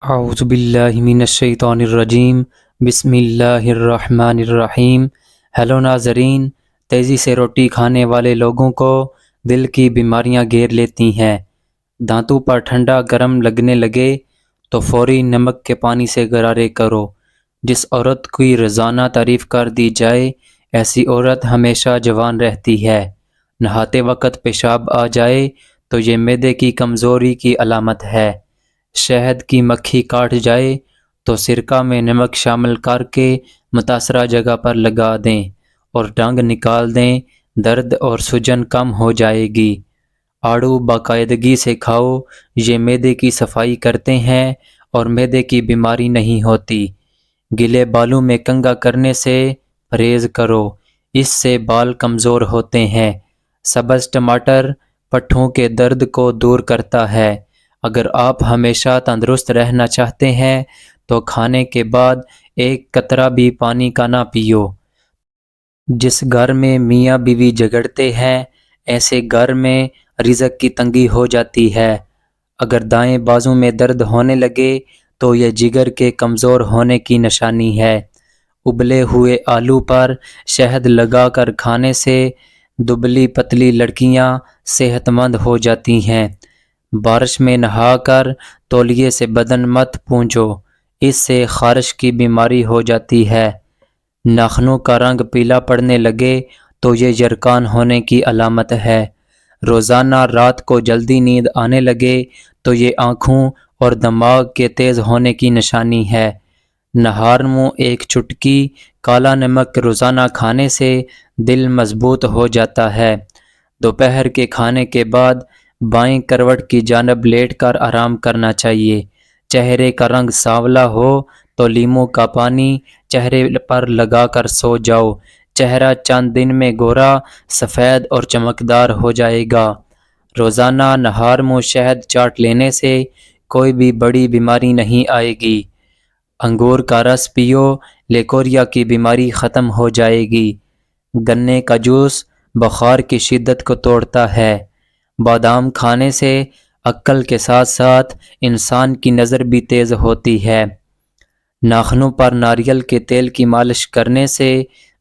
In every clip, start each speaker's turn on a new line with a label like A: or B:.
A: اعوذ باللہ من الشیطان الرجیم، بسم اللہ الرحمن الرحیم۔ ہیلو ناظرین، تیزی سے روٹی کھانے والے لوگوں کو دل کی بیماریاں گھیر لیتی ہیں۔ دانتوں پر ٹھنڈا گرم لگنے لگے تو فوری نمک کے پانی سے غرارے کرو۔ جس عورت کی روزانہ تعریف کر دی جائے ایسی عورت ہمیشہ جوان رہتی ہے۔ نہاتے وقت پیشاب آ جائے تو یہ معدے کی کمزوری کی علامت ہے۔ شہد کی مکھی کاٹ جائے تو سرکہ میں نمک شامل کر کے متاثرہ جگہ پر لگا دیں اور ڈنگ نکال دیں، درد اور سجن کم ہو جائے گی۔ آڑو باقاعدگی سے کھاؤ، یہ معدے کی صفائی کرتے ہیں اور معدے کی بیماری نہیں ہوتی۔ گیلے بالوں میں کنگھا کرنے سے پرہیز کرو، اس سے بال کمزور ہوتے ہیں۔ سبز ٹماٹر پٹھوں کے درد کو دور کرتا ہے۔ اگر آپ ہمیشہ تندرست رہنا چاہتے ہیں تو کھانے کے بعد ایک قطرہ بھی پانی کا نہ پیو۔ جس گھر میں میاں بیوی جھگڑتے ہیں ایسے گھر میں رزق کی تنگی ہو جاتی ہے۔ اگر دائیں بازو میں درد ہونے لگے تو یہ جگر کے کمزور ہونے کی نشانی ہے۔ ابلے ہوئے آلو پر شہد لگا کر کھانے سے دبلی پتلی لڑکیاں صحت مند ہو جاتی ہیں۔ بارش میں نہا کر تولیے سے بدن مت پونچھو، اس سے خارش کی بیماری ہو جاتی ہے۔ ناخنوں کا رنگ پیلا پڑنے لگے تو یہ یرقان ہونے کی علامت ہے۔ روزانہ رات کو جلدی نیند آنے لگے تو یہ آنکھوں اور دماغ کے تیز ہونے کی نشانی ہے۔ نہار منہ ایک چٹکی کالا نمک روزانہ کھانے سے دل مضبوط ہو جاتا ہے۔ دوپہر کے کھانے کے بعد بائیں کروٹ کی جانب لیٹ کر آرام کرنا چاہیے۔ چہرے کا رنگ سانولا ہو تو لیموں کا پانی چہرے پر لگا کر سو جاؤ، چہرہ چند دن میں گورا، سفید اور چمکدار ہو جائے گا۔ روزانہ نہار منہ شہد چاٹ لینے سے کوئی بھی بڑی بیماری نہیں آئے گی۔ انگور کا رس پیو، لیکوریا کی بیماری ختم ہو جائے گی۔ گنے کا جوس بخار کی شدت کو توڑتا ہے۔ بادام کھانے سے عقل کے ساتھ ساتھ انسان کی نظر بھی تیز ہوتی ہے۔ ناخنوں پر ناریل کے تیل کی مالش کرنے سے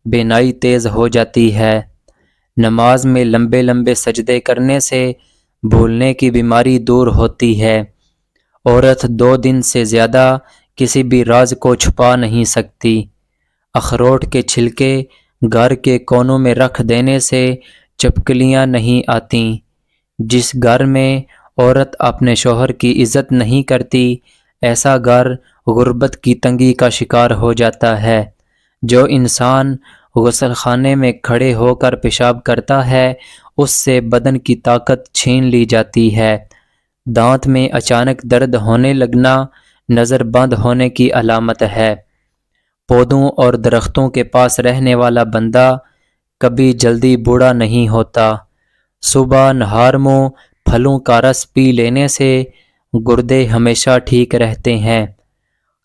A: بینائی تیز ہو جاتی ہے۔ نماز میں لمبے لمبے سجدے کرنے سے بھولنے کی بیماری دور ہوتی ہے۔ عورت 2 دن سے زیادہ کسی بھی راز کو چھپا نہیں سکتی۔ اخروٹ کے چھلکے گھر کے کونوں میں رکھ دینے سے چپکلیاں نہیں آتیں۔ جس گھر میں عورت اپنے شوہر کی عزت نہیں کرتی ایسا گھر غربت کی تنگی کا شکار ہو جاتا ہے۔ جو انسان غسل خانے میں کھڑے ہو کر پیشاب کرتا ہے اس سے بدن کی طاقت چھین لی جاتی ہے۔ دانت میں اچانک درد ہونے لگنا نظر بند ہونے کی علامت ہے۔ پودوں اور درختوں کے پاس رہنے والا بندہ کبھی جلدی بوڑھا نہیں ہوتا۔ صبح نہار منہ پھلوں کا رس پی لینے سے گردے ہمیشہ ٹھیک رہتے ہیں۔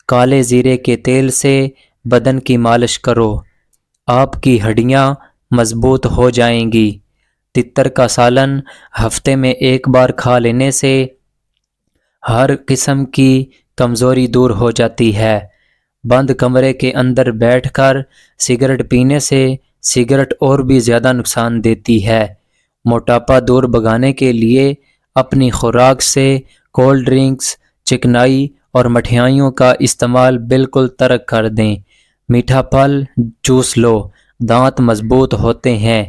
A: کالے زیرے کے تیل سے بدن کی مالش کرو، آپ کی ہڈیاں مضبوط ہو جائیں گی۔ تتر کا سالن ہفتے میں 1 بار کھا لینے سے ہر قسم کی کمزوری دور ہو جاتی ہے۔ بند کمرے کے اندر بیٹھ کر سگریٹ پینے سے سگریٹ اور بھی زیادہ نقصان دیتی ہے۔ موٹاپا دور بھگانے کے لیے اپنی خوراک سے کولڈ ڈرنکس، چکنائی اور مٹھائیوں کا استعمال بالکل ترک کر دیں۔ میٹھا پھل چوس لو، دانت مضبوط ہوتے ہیں۔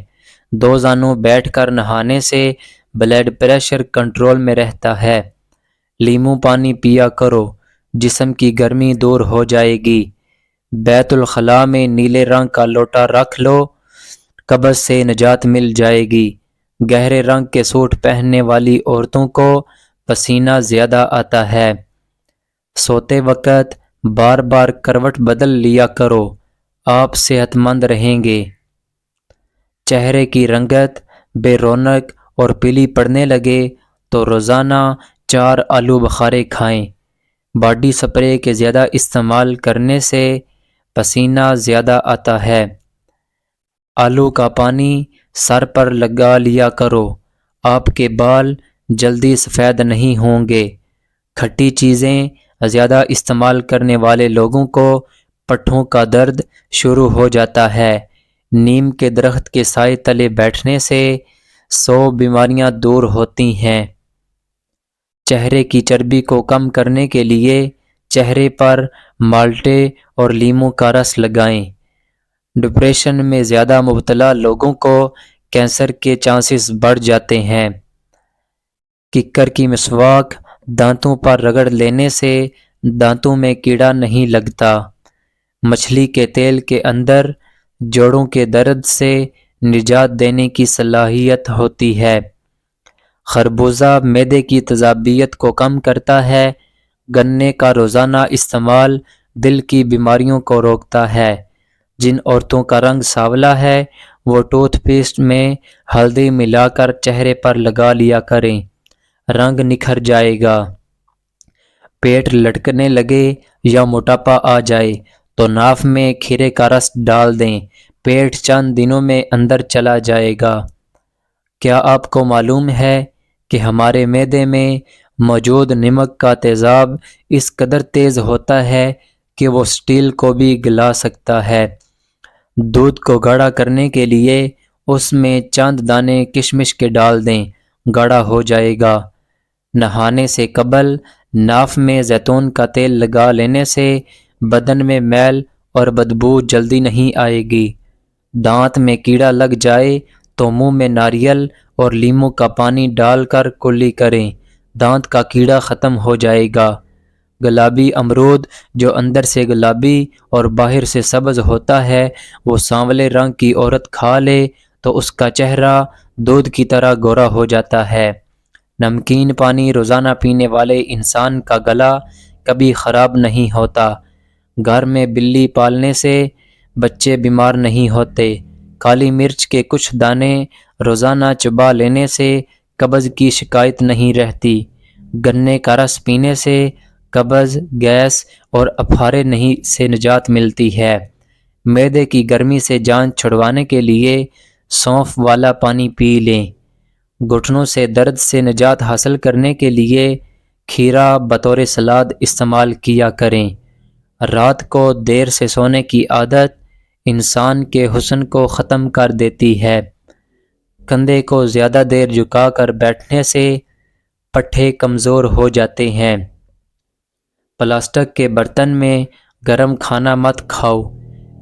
A: 2 زانوں بیٹھ کر نہانے سے بلڈ پریشر کنٹرول میں رہتا ہے۔ لیموں پانی پیا کرو، جسم کی گرمی دور ہو جائے گی۔ بیت الخلاء میں نیلے رنگ کا لوٹا رکھ لو، قبض سے نجات مل جائے گی۔ گہرے رنگ کے سوٹ پہننے والی عورتوں کو پسینہ زیادہ آتا ہے۔ سوتے وقت بار بار کروٹ بدل لیا کرو، آپ صحت مند رہیں گے۔ چہرے کی رنگت بے رونق اور پیلی پڑنے لگے تو روزانہ 4 آلو بخارے کھائیں۔ باڈی سپرے کے زیادہ استعمال کرنے سے پسینہ زیادہ آتا ہے۔ آلو کا پانی سر پر لگا لیا کرو، آپ کے بال جلدی سفید نہیں ہوں گے۔ کھٹی چیزیں زیادہ استعمال کرنے والے لوگوں کو پٹھوں کا درد شروع ہو جاتا ہے۔ نیم کے درخت کے سائے تلے بیٹھنے سے 100 بیماریاں دور ہوتی ہیں۔ چہرے کی چربی کو کم کرنے کے لیے چہرے پر مالٹے اور لیموں کا رس لگائیں۔ ڈپریشن میں زیادہ مبتلا لوگوں کو کینسر کے چانسز بڑھ جاتے ہیں۔ ککر کی مسواک دانتوں پر رگڑ لینے سے دانتوں میں کیڑا نہیں لگتا۔ مچھلی کے تیل کے اندر جوڑوں کے درد سے نجات دینے کی صلاحیت ہوتی ہے۔ خربوزہ معدے کی تیزابیت کو کم کرتا ہے۔ گنے کا روزانہ استعمال دل کی بیماریوں کو روکتا ہے۔ جن عورتوں کا رنگ سانولا ہے وہ ٹوتھ پیسٹ میں ہلدی ملا کر چہرے پر لگا لیا کریں، رنگ نکھر جائے گا۔ پیٹ لٹکنے لگے یا موٹاپا آ جائے تو ناف میں کھیرے کا رس ڈال دیں، پیٹ چند دنوں میں اندر چلا جائے گا۔ کیا آپ کو معلوم ہے کہ ہمارے معدے میں موجود نمک کا تیزاب اس قدر تیز ہوتا ہے کہ وہ سٹیل کو بھی گلا سکتا ہے؟ دودھ کو گاڑھا کرنے کے لیے اس میں چند دانے کشمش کے ڈال دیں، گاڑھا ہو جائے گا۔ نہانے سے قبل ناف میں زیتون کا تیل لگا لینے سے بدن میں میل اور بدبو جلدی نہیں آئے گی۔ دانت میں کیڑا لگ جائے تو منہ میں ناریل اور لیموں کا پانی ڈال کر کلی کریں، دانت کا کیڑا ختم ہو جائے گا۔ گلابی امرود جو اندر سے گلابی اور باہر سے سبز ہوتا ہے وہ سانولے رنگ کی عورت کھا لے تو اس کا چہرہ دودھ کی طرح گورا ہو جاتا ہے۔ نمکین پانی روزانہ پینے والے انسان کا گلا کبھی خراب نہیں ہوتا۔ گھر میں بلی پالنے سے بچے بیمار نہیں ہوتے۔ کالی مرچ کے کچھ دانے روزانہ چبا لینے سے قبض کی شکایت نہیں رہتی۔ گنے کا رس پینے سے قبض، گیس اور اپھارے نہیں سے نجات ملتی ہے۔ معدے کی گرمی سے جان چھڑوانے کے لیے سونف والا پانی پی لیں۔ گھٹنوں سے درد سے نجات حاصل کرنے کے لیے کھیرا بطور سلاد استعمال کیا کریں۔ رات کو دیر سے سونے کی عادت انسان کے حسن کو ختم کر دیتی ہے۔ کندھے کو زیادہ دیر جھکا کر بیٹھنے سے پٹھے کمزور ہو جاتے ہیں۔ پلاسٹک کے برتن میں گرم کھانا مت کھاؤ،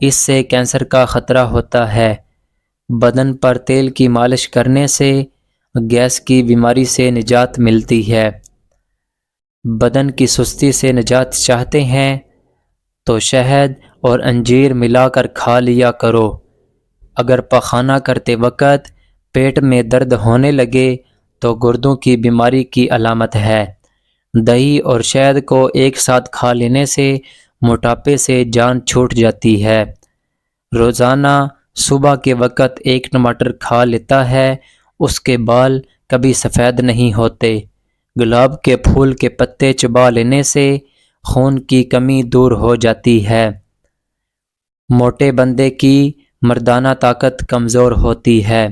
A: اس سے کینسر کا خطرہ ہوتا ہے۔ بدن پر تیل کی مالش کرنے سے گیس کی بیماری سے نجات ملتی ہے۔ بدن کی سستی سے نجات چاہتے ہیں تو شہد اور انجیر ملا کر کھا لیا کرو۔ اگر پخانہ کرتے وقت پیٹ میں درد ہونے لگے تو گردوں کی بیماری کی علامت ہے۔ دہی اور شہد کو ایک ساتھ کھا لینے سے موٹاپے سے جان چھوٹ جاتی ہے۔ روزانہ صبح کے وقت ایک ٹماٹر کھا لیتا ہے، اس کے بال کبھی سفید نہیں ہوتے۔ گلاب کے پھول کے پتے چبا لینے سے خون کی کمی دور ہو جاتی ہے۔ موٹے بندے کی مردانہ طاقت کمزور ہوتی ہے۔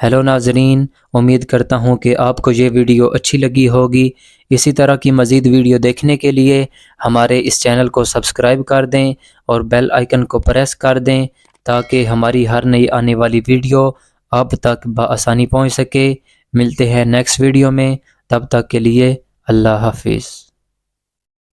A: ہیلو ناظرین، امید کرتا ہوں کہ آپ کو یہ ویڈیو اچھی لگی ہوگی۔ اسی طرح کی مزید ویڈیو دیکھنے کے لیے ہمارے اس چینل کو سبسکرائب کر دیں اور بیل آئیکن کو پریس کر دیں تاکہ ہماری ہر نئی آنے والی ویڈیو آپ تک بآسانی پہنچ سکے۔ ملتے ہیں نیکسٹ ویڈیو میں، تب تک کے لیے اللہ حافظ۔